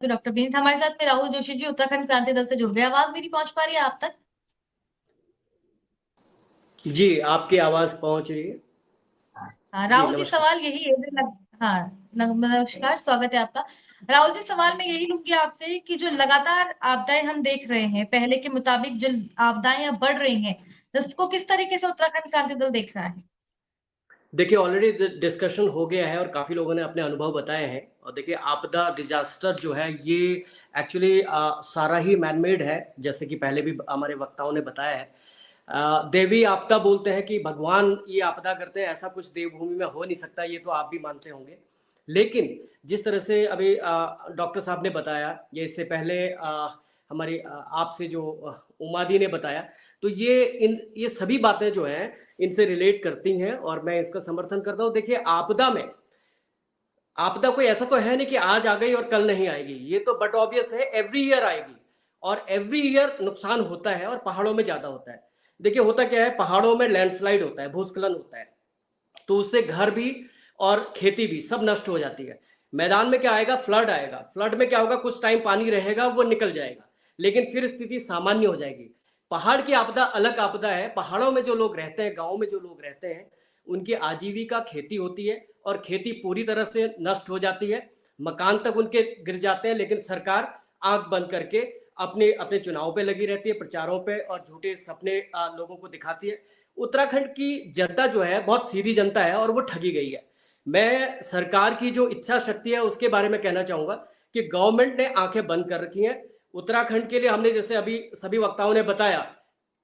तो डॉक्टर विनीत हमारे साथ में राहुल जोशी जी उत्तराखंड क्रांति दल से जुड़ गए। आवाज मेरी पहुंच पा रही है आप तक? जी, आपकी आवाज पहुंच रही है। हाँ जी राहुल जी, नमस्कार। सवाल यही है हाँ नमस्कार, स्वागत है आपका। राहुल जी, सवाल मैं यही लूंगी आपसे कि जो लगातार आपदाएं हम देख रहे हैं, पहले के मुताबिक जो आपदाएं अब बढ़ रही हैं, इसको किस तरीके से उत्तराखंड क्रांति दल देख रहा है? देखिए, ऑलरेडी डिस्कशन हो गया है और काफ़ी लोगों ने अपने अनुभव बताए हैं। और देखिए, आपदा डिजास्टर जो है ये एक्चुअली सारा ही मैनमेड है, जैसे कि पहले भी हमारे वक्ताओं ने बताया है। देवी आपदा बोलते हैं कि भगवान ये आपदा करते हैं, ऐसा कुछ देवभूमि में हो नहीं सकता, ये तो आप भी मानते होंगे। लेकिन जिस तरह से अभी डॉक्टर साहब ने बताया, ये इससे पहले हमारी आपसे जो उमा दी ने बताया, तो ये सभी बातें जो हैं इनसे रिलेट करती हैं और मैं इसका समर्थन करता हूँ। देखिए, आपदा कोई ऐसा तो है नहीं कि आज आ गई और कल नहीं आएगी, ये तो बट ऑब्वियस है एवरी ईयर आएगी और एवरी ईयर नुकसान होता है और पहाड़ों में ज्यादा होता है। देखिए, होता क्या है, पहाड़ों में लैंडस्लाइड होता है, भूस्खलन होता है, तो उससे घर भी और खेती भी सब नष्ट हो जाती है। मैदान में क्या आएगा, फ्लड आएगा। फ्लड में क्या होगा, कुछ टाइम पानी रहेगा, वो निकल जाएगा, लेकिन फिर स्थिति सामान्य हो जाएगी। पहाड़ की आपदा अलग आपदा है। पहाड़ों में जो लोग रहते हैं, गाँव में जो लोग रहते हैं, उनकी आजीविका खेती होती है और खेती पूरी तरह से नष्ट हो जाती है, मकान तक उनके गिर जाते हैं, लेकिन सरकार आंख बंद करके अपने अपने चुनाव पे लगी रहती है, प्रचारों पे, और झूठे सपने लोगों को दिखाती है। उत्तराखंड की जनता जो है बहुत सीधी जनता है और वो ठगी गई है। मैं सरकार की जो इच्छा शक्ति है उसके बारे में कहना चाहूंगा कि गवर्नमेंट ने आंखें बंद कर रखी हैं। उत्तराखंड के लिए हमने, जैसे अभी सभी वक्ताओं ने बताया,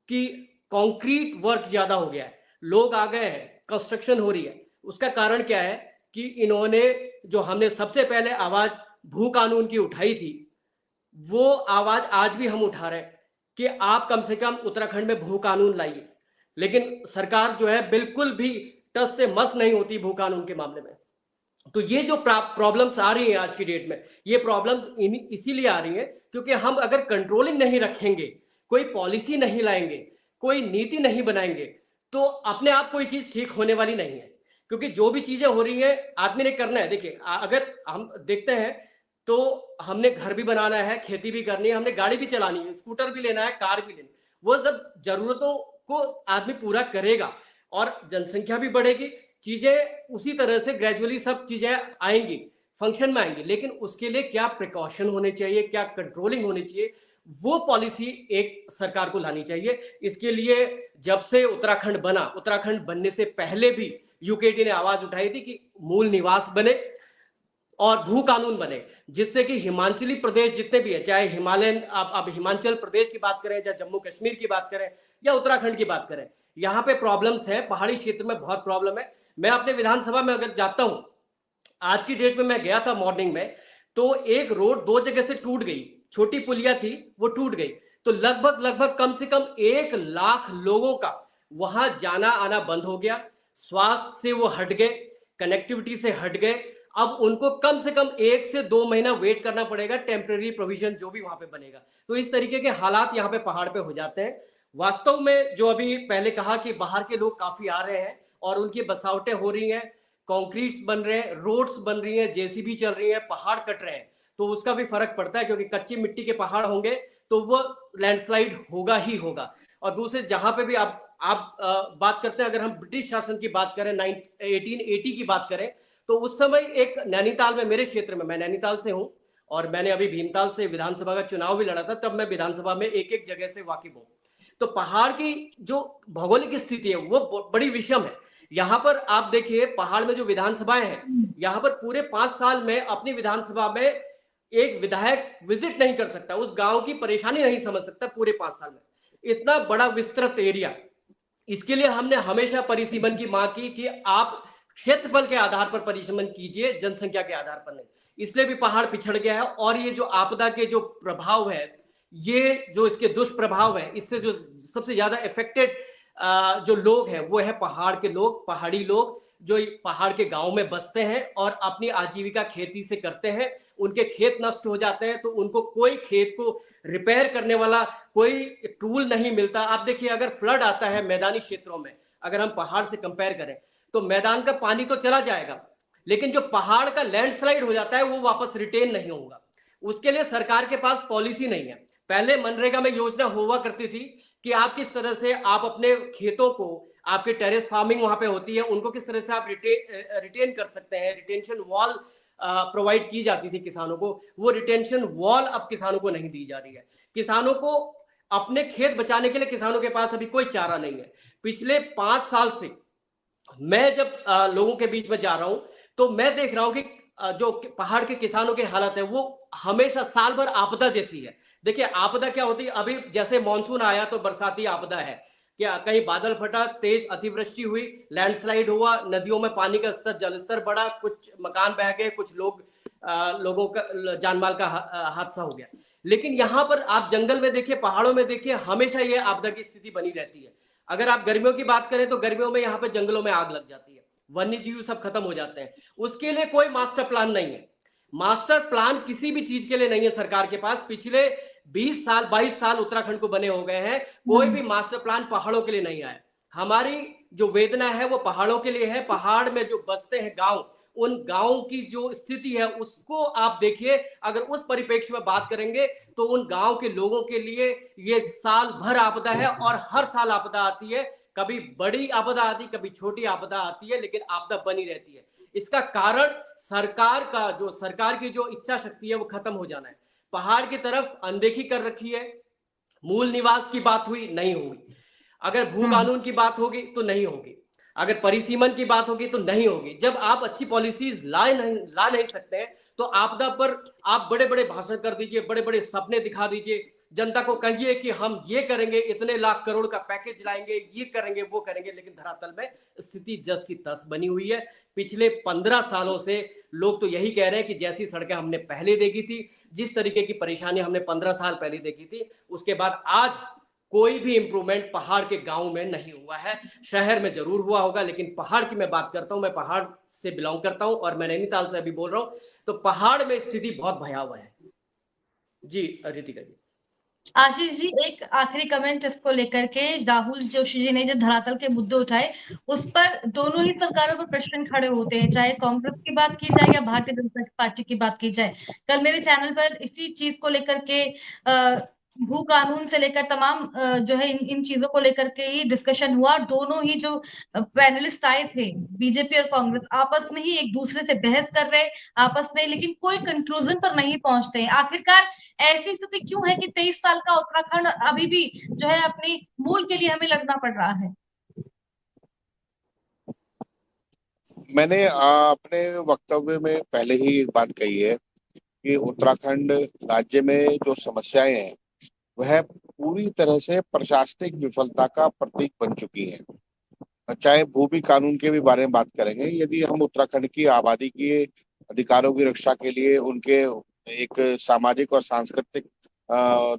कि कंक्रीट वर्क ज्यादा हो गया है, लोग आ गए हैं, कंस्ट्रक्शन हो रही है। उसका कारण क्या है कि इन्होंने, जो हमने सबसे पहले आवाज भू कानून की उठाई थी, वो आवाज आज भी हम उठा रहे हैं कि आप कम से कम उत्तराखंड में भू कानून लाइए। लेकिन सरकार जो है बिल्कुल भी टस से मस नहीं होती भू कानून के मामले में। तो ये जो प्रॉब्लम्स आ रही हैं आज की डेट में, ये प्रॉब्लम्स इसीलिए आ रही हैं क्योंकि हम अगर कंट्रोलिंग नहीं रखेंगे, कोई पॉलिसी नहीं लाएंगे, कोई नीति नहीं बनाएंगे, तो अपने आप कोई चीज ठीक होने वाली नहीं है। क्योंकि जो भी चीजें हो रही हैं आदमी ने करना है। देखिए, अगर हम देखते हैं तो हमने घर भी बनाना है, खेती भी करनी है, हमने गाड़ी भी चलानी है, स्कूटर भी लेना है, कार भी लेनी है, वो सब जरूरतों को आदमी पूरा करेगा और जनसंख्या भी बढ़ेगी, चीजें उसी तरह से ग्रेजुअली सब चीजें आएंगी, फंक्शन में आएंगी। लेकिन उसके लिए क्या प्रिकॉशन होने चाहिए, क्या कंट्रोलिंग होनी चाहिए, वो पॉलिसी एक सरकार को लानी चाहिए। इसके लिए जब से उत्तराखंड बना, उत्तराखंड बनने से पहले भी यूकेडी ने आवाज उठाई थी कि मूल निवास बने और भू कानून बने, जिससे कि हिमाचली प्रदेश जितने भी है, चाहे हिमालयन, आप हिमाचल प्रदेश की बात करें, चाहे जम्मू कश्मीर की बात करें या उत्तराखंड की बात करें, यहाँ पे प्रॉब्लम्स है, पहाड़ी क्षेत्र में बहुत प्रॉब्लम है। मैं अपने विधानसभा में अगर जाता हूँ, आज की डेट में मैं गया था मॉर्निंग में, तो एक रोड दो जगह से टूट गई, छोटी पुलिया थी वो टूट गई, तो लगभग लगभग कम से कम 1 लाख लोगों का वहां जाना आना बंद हो गया। स्वास्थ्य से वो हट गए, कनेक्टिविटी से हट गए। अब उनको कम से कम 1 से 2 महीना वेट करना पड़ेगा टेम्परेरी प्रोविजन जो भी वहां पे बनेगा। तो इस तरीके के हालात यहाँ पे पहाड़ पे हो जाते हैं। वास्तव में जो अभी पहले कहा कि बाहर के लोग काफी आ रहे हैं और उनकी बसावटें हो रही हैं, कॉन्क्रीट्स बन रहे हैं, रोड्स बन रही हैं, जेसीबी चल रही है, पहाड़ कट रहे हैं, तो उसका भी फर्क पड़ता है, क्योंकि कच्ची मिट्टी के पहाड़ होंगे तो वो लैंडस्लाइड होगा ही होगा। और दूसरे जहां पे भी आप बात करते हैं, अगर हम ब्रिटिश शासन की बात करें, 1880 की बात करें, तो उस समय एक नैनीताल में, मेरे क्षेत्र में, मैं नैनीताल से हूं और मैंने अभी भीमताल से विधानसभा का चुनाव भी लड़ा था, तब मैं विधानसभा में एक एक जगह से वाकिफ हूं। तो पहाड़ की जो भौगोलिक स्थिति है वो बड़ी विषम है। यहाँ पर आप देखिए, पहाड़ में जो विधानसभाएं हैं, यहाँ पर पूरे 5 साल में अपनी विधानसभा में एक विधायक विजिट नहीं कर सकता, उस गांव की परेशानी नहीं समझ सकता पूरे 5 साल में। इतना बड़ा विस्तृत एरिया। इसके लिए हमने हमेशा परिसीमन की मांग की कि आप क्षेत्रफल के आधार पर परिसीमन कीजिए, जनसंख्या के आधार पर नहीं। इसलिए भी पहाड़ पिछड़ गया है। और ये जो आपदा के जो प्रभाव है, ये जो इसके दुष्प्रभाव है, इससे जो सबसे ज्यादा इफेक्टेड जो लोग हैं वो है पहाड़ के लोग, पहाड़ी लोग, जो पहाड़ के गांव में बसते हैं और अपनी आजीविका खेती से करते हैं। उनके खेत नष्ट हो जाते हैं तो उनको कोई खेत को रिपेयर करने वाला कोई टूल नहीं मिलता। आप देखिए, अगर फ्लड आता है मैदानी क्षेत्रों में, अगर हम पहाड़ से कंपेयर करें, तो मैदान का पानी तो चला जाएगा, लेकिन जो पहाड़ का लैंडस्लाइड हो जाता है वो वापस रिटेन नहीं होगा। उसके लिए सरकार के पास पॉलिसी नहीं है। पहले मनरेगा में योजना हुआ करती थी कि आप किस तरह से आप अपने खेतों को, आपके टेरेस फार्मिंग वहां पे होती है, उनको किस तरह से आप रिटेन कर सकते हैं, रिटेंशन वॉल प्रोवाइड की जाती थी किसानों को। वो रिटेंशन वॉल अब किसानों को नहीं दी जा रही है। किसानों को अपने खेत बचाने के लिए किसानों के पास अभी कोई चारा नहीं है। पिछले 5 साल से मैं जब लोगों के बीच में जा रहा हूं तो मैं देख रहा हूं कि जो पहाड़ के किसानों की हालत है वो हमेशा साल भर आपदा जैसी है। देखिए आपदा क्या होती है, अभी जैसे मानसून आया तो बरसाती आपदा है, क्या कहीं बादल फटा, तेज अतिवृष्टि हुई, लैंडस्लाइड हुआ, नदियों में पानी का स्तर, जलस्तर बढ़ा, कुछ मकान बह गए, कुछ लोगों का जानमाल का हादसा हो गया। लेकिन यहां पर आप जंगल में देखिए, पहाड़ों में देखिए, हमेशा ये आपदा की स्थिति बनी रहती है। अगर आप गर्मियों की बात करें तो गर्मियों में यहाँ पे जंगलों में आग लग जाती है, वन्य जीव सब खत्म हो जाते हैं। उसके लिए कोई मास्टर प्लान नहीं है। मास्टर प्लान किसी भी चीज के लिए नहीं है सरकार के पास। पिछले 20 साल 22 साल उत्तराखंड को बने हो गए हैं, कोई भी मास्टर प्लान पहाड़ों के लिए नहीं आया। हमारी जो वेदना है वो पहाड़ों के लिए है। पहाड़ में जो बसते हैं गांव, उन गांव की जो स्थिति है उसको आप देखिए। अगर उस परिप्रेक्ष्य में बात करेंगे तो उन गांव के लोगों के लिए ये साल भर आपदा है, और हर साल आपदा आती है। कभी बड़ी आपदा आती, कभी छोटी आपदा आती है, लेकिन आपदा बनी रहती है। इसका कारण सरकार की जो इच्छा शक्ति है वो खत्म हो जाना है। पहाड़ की तरफ अनदेखी कर रखी है। मूल निवास की बात हुई, नहीं होगी। अगर भू कानून की बात होगी तो नहीं होगी। अगर परिसीमन की बात होगी तो नहीं होगी। जब आप अच्छी पॉलिसीज ला नहीं सकते हैं तो आपदा पर आप बड़े बड़े भाषण कर दीजिए, बड़े बड़े सपने दिखा दीजिए, जनता को कहिए कि हम ये करेंगे, इतने लाख करोड़ का पैकेज लाएंगे, ये करेंगे, वो करेंगे, लेकिन धरातल में स्थिति जस की तस बनी हुई है। पिछले 15 सालों से लोग तो यही कह रहे हैं कि जैसी सड़कें हमने पहले देखी थी, जिस तरीके की परेशानी हमने 15 साल पहले देखी थी, उसके बाद आज कोई भी इंप्रूवमेंट पहाड़ के गांव में नहीं हुआ है। शहर में जरूर हुआ होगा, लेकिन पहाड़ की मैं बात करता हूं, मैं पहाड़ से बिलोंग करता हूं और मैं नैनीताल से अभी बोल रहा हूं, तो पहाड़ में स्थिति बहुत भयावह है। जी रितिका जी। आशीष जी, एक आखिरी कमेंट इसको लेकर के। राहुल जोशी जी ने जो धरातल के मुद्दे उठाए, उस पर दोनों ही सरकारों पर प्रश्न खड़े होते हैं, चाहे कांग्रेस की बात की जाए या भारतीय जनता पार्टी की बात की जाए। कल मेरे चैनल पर इसी चीज को लेकर के भू कानून से लेकर तमाम जो है इन चीजों को लेकर के ही डिस्कशन हुआ। दोनों ही जो पैनलिस्ट आए थे, बीजेपी और कांग्रेस, आपस में ही एक दूसरे से बहस कर रहे आपस में, लेकिन कोई कंक्लूजन पर नहीं पहुंचते हैं। आखिरकार ऐसी स्थिति क्यों है कि 23 साल का उत्तराखंड अभी भी जो है अपनी मूल के लिए हमें लड़ना पड़ रहा है? मैंने अपने वक्तव्य में पहले ही एक बात कही है कि उत्तराखंड राज्य में जो समस्याएं हैं वह पूरी तरह से प्रशासनिक विफलता का प्रतीक बन चुकी हैं। चाहे भूमि कानून के भी बारे में बात करेंगे, यदि हम उत्तराखंड की आबादी के अधिकारों की रक्षा के लिए उनके एक सामाजिक और सांस्कृतिक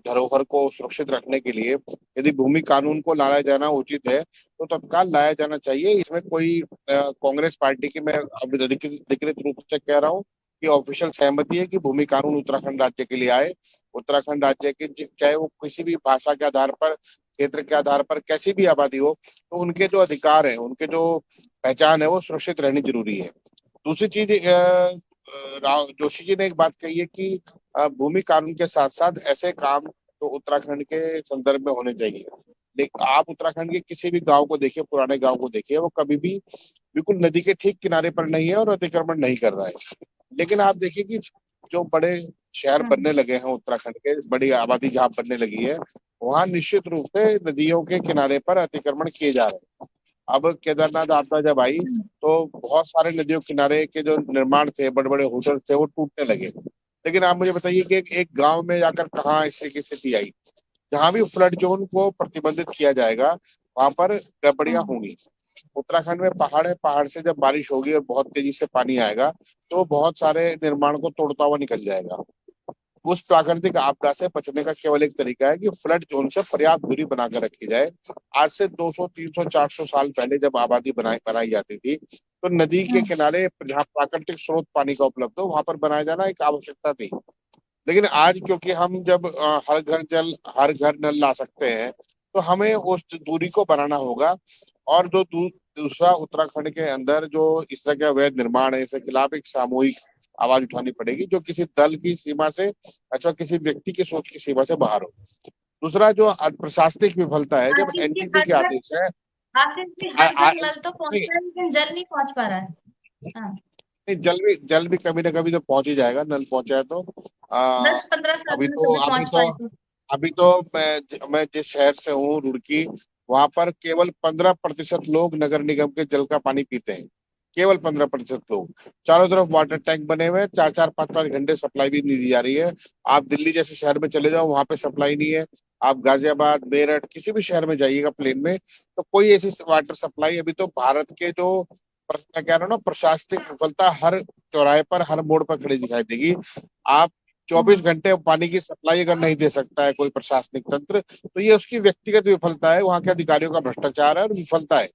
धरोहर को सुरक्षित रखने के लिए यदि भूमि कानून को लाया जाना उचित है तो तत्काल लाया जाना चाहिए। इसमें कोई कांग्रेस पार्टी की, मैं अब अधिकृत रूप से कह रहा हूँ कि ऑफिशियल सहमति है कि भूमि कानून उत्तराखंड राज्य के लिए आए। उत्तराखंड राज्य के चाहे वो किसी भी भाषा के आधार पर, क्षेत्र के आधार पर कैसी भी आबादी हो, तो उनके जो अधिकार है, उनके जो पहचान है वो सुरक्षित रहनी जरूरी है। दूसरी चीज, राव जोशी जी ने एक बात कही है कि भूमि कानून के साथ साथ ऐसे काम तो उत्तराखंड के संदर्भ में होने चाहिए। लेकिन आप उत्तराखंड के किसी भी गांव को देखिए, पुराने गांव को देखिए, वो कभी भी बिल्कुल नदी के ठीक किनारे पर नहीं है और अतिक्रमण नहीं कर रहा है। लेकिन आप देखिए कि जो बड़े शहर बनने लगे हैं उत्तराखंड के, बड़ी आबादी जहाँ बनने लगी है, वहां निश्चित रूप से नदियों के किनारे पर अतिक्रमण किए जा रहे हैं। अब केदारनाथ आपदा जब आई तो बहुत सारे नदियों किनारे के जो निर्माण थे, बड़े बड़े होटल थे, वो टूटने लगे। लेकिन आप मुझे बताइए कि एक गांव में जाकर कहाँ इससे की स्थिति आई। जहां भी फ्लड जोन को प्रतिबंधित किया जाएगा वहां पर गड़बड़ियां होंगी। उत्तराखंड में पहाड़ है, पहाड़ से जब बारिश होगी और बहुत तेजी से पानी आएगा तो बहुत सारे निर्माण को तोड़ता हुआ निकल जाएगा। उस प्राकृतिक आपदा से बचने का केवल एक तरीका है कि फ्लड जोन से पर्याप्त दूरी बनाकर रखी जाए। आज से 200, 300, 400 साल पहले जब आबादी बनाई जाती थी तो नदी के किनारे जहाँ प्राकृतिक स्रोत पानी का उपलब्ध हो वहां पर बनाया जाना एक आवश्यकता थी। लेकिन आज क्योंकि हम जब हर घर नल ला सकते हैं तो हमें उस दूरी को बनाना होगा। और जो दूसरा उत्तराखंड के अंदर जो इस तरह का अवैध निर्माण है, इसके खिलाफ एक सामूहिक आवाज उठानी पड़ेगी जो किसी दल की सीमा से अथवा किसी व्यक्ति की सोच की सीमा से बाहर हो। दूसरा जो प्रशासनिक विफलता है, जब आशीष जी एनजीटी हर के घर आदेश है। आशीष जी आ, हर आ, घर नल तो पहुंच नहीं, रहा है लेकिन जल नहीं पहुंच पा रहा है। हाँ, नहीं, जल भी कभी ना कभी तो पहुंच ही जाएगा, नल पहुंचा है तो। आ, 10-15 साल अभी में तो कभी अभी पहुंच तो पाए तो। अभी तो मैं जिस शहर से हूँ, रुड़की, वहां पर केवल 15% लोग नगर निगम के जल का पानी पीते हैं। केवल 15% लोग। चारों तरफ वाटर टैंक बने हुए हैं, 4-4, 5-5 घंटे सप्लाई भी नहीं दी जा रही है। आप दिल्ली जैसे शहर में चले जाओ, वहां पे सप्लाई नहीं है। आप गाजियाबाद, मेरठ, किसी भी शहर में जाइएगा प्लेन में, तो कोई ऐसी वाटर सप्लाई, अभी तो भारत के जो मैं कह रहा हूँ ना, प्रशासनिक विफलता हर चौराहे पर, हर मोड़ पर खड़ी दिखाई देगी। आप 24 घंटे पानी की सप्लाई अगर नहीं दे सकता है कोई प्रशासनिक तंत्र, तो ये उसकी व्यक्तिगत विफलता है, वहां के अधिकारियों का भ्रष्टाचार है और विफलता है।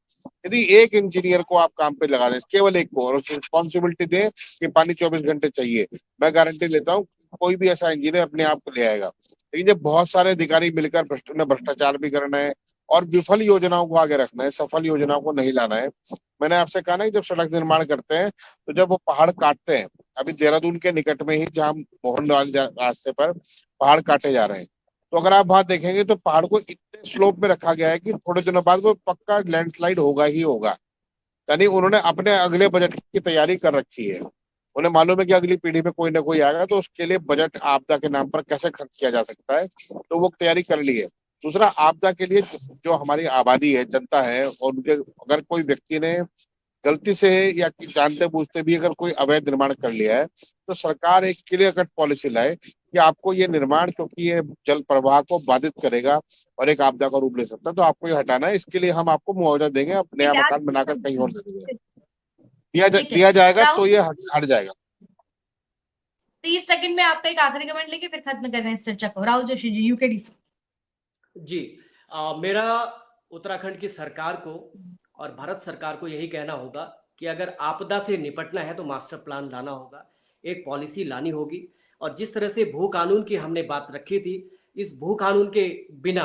यदि एक इंजीनियर को आप काम पे लगा दें, केवल एक को, और उसे रिस्पॉन्सिबिलिटी दें कि पानी 24 घंटे चाहिए, मैं गारंटी लेता हूँ कोई भी ऐसा इंजीनियर अपने आप को ले आएगा। लेकिन जब बहुत सारे अधिकारी मिलकर भ्रष्टाचार भी करना है और विफल योजनाओं को आगे रखना है, सफल योजनाओं को नहीं लाना है। मैंने आपसे कहा ना कि जब सड़क निर्माण करते हैं, तो जब वो पहाड़ काटते हैं, अभी देहरादून के निकट में ही जहाँ मोहनलाल रास्ते पर पहाड़ काटे जा रहे हैं, तो अगर आप वहां देखेंगे तो पहाड़ को इतने स्लोप में रखा गया है कि थोड़े दिनों बाद वो पक्का लैंडस्लाइड होगा ही होगा। यानी उन्होंने अपने अगले बजट की तैयारी कर रखी है। उन्हें मालूम है कि अगली पीढ़ी में कोई ना कोई आएगा, तो उसके लिए बजट आपदा के नाम पर कैसे खर्च किया जा सकता है, तो वो तैयारी कर ली है। दूसरा, आपदा के लिए जो हमारी आबादी है, जनता है, और उनके अगर कोई व्यक्ति ने गलती से या जानते बूझते भी अगर कोई अवैध निर्माण कर लिया है, तो सरकार एक क्लियर कट पॉलिसी लाए कि आपको ये निर्माण, क्योंकि ये जल प्रवाह को बाधित करेगा और एक आपदा का रूप ले सकता है, तो आपको ये हटाना है। इसके लिए हम आपको मुआवजा देंगे, आप नया ठीक है, मकान बनाकर कहीं और दे देंगे। ठीक है। दिया जाएगा तो राहुल, ये हट जाएगा। 30 सेकंड में आपका एक आखिरी कमेंट लेके फिर खत्म कर रहे हैं इस चर्चा को। राहुल जोशी जी, यूकेडी से। जी, मेरा उत्तराखंड की सरकार को और भारत सरकार को यही कहना होगा कि अगर आपदा से निपटना है तो मास्टर प्लान लाना होगा, एक पॉलिसी लानी होगी। और जिस तरह से भू कानून की हमने बात रखी थी, इस भू कानून के बिना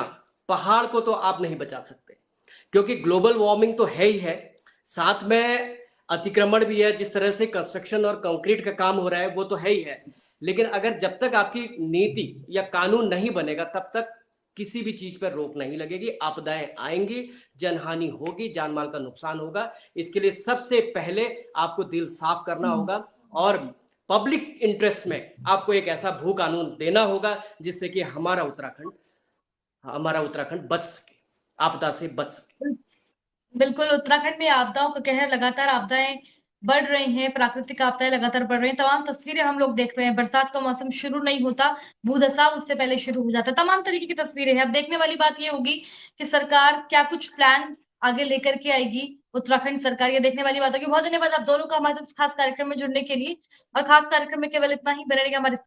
पहाड़ को तो आप नहीं बचा सकते, क्योंकि ग्लोबल वार्मिंग तो है ही है, साथ में अतिक्रमण भी है। जिस तरह से कंस्ट्रक्शन और कंक्रीट का काम हो रहा है वो तो है ही है, लेकिन अगर जब तक आपकी नीति या कानून नहीं बनेगा तब तक किसी भी चीज पर रोक नहीं लगेगी। आपदाएं आएंगी, जनहानि होगी, जान माल का नुकसान होगा। इसके लिए सबसे पहले आपको दिल साफ करना होगा और पब्लिक इंटरेस्ट में आपको एक ऐसा भू कानून देना होगा जिससे कि हमारा उत्तराखंड बच सके, आपदा से बच सके। बिल्कुल, उत्तराखंड में आपदाओं का कहर, लगातार आपदाएं बढ़ रही हैं, प्राकृतिक आपदाएं लगातार बढ़ रही हैं। तमाम तस्वीरें हम लोग देख रहे हैं। बरसात का मौसम शुरू नहीं होता, भूदसाव उससे पहले शुरू हो जाता है। तमाम तरीके की तस्वीरें हैं। अब देखने वाली बात ये होगी कि सरकार क्या कुछ प्लान आगे लेकर के आएगी। उत्तराखंड सरकार, ये देखने वाली बात होगी। बहुत धन्यवाद आप दोनों का हमारे साथ खास कार्यक्रम में जुड़ने के लिए। और खास कार्यक्रम में केवल इतना ही, बने रहिए हमारे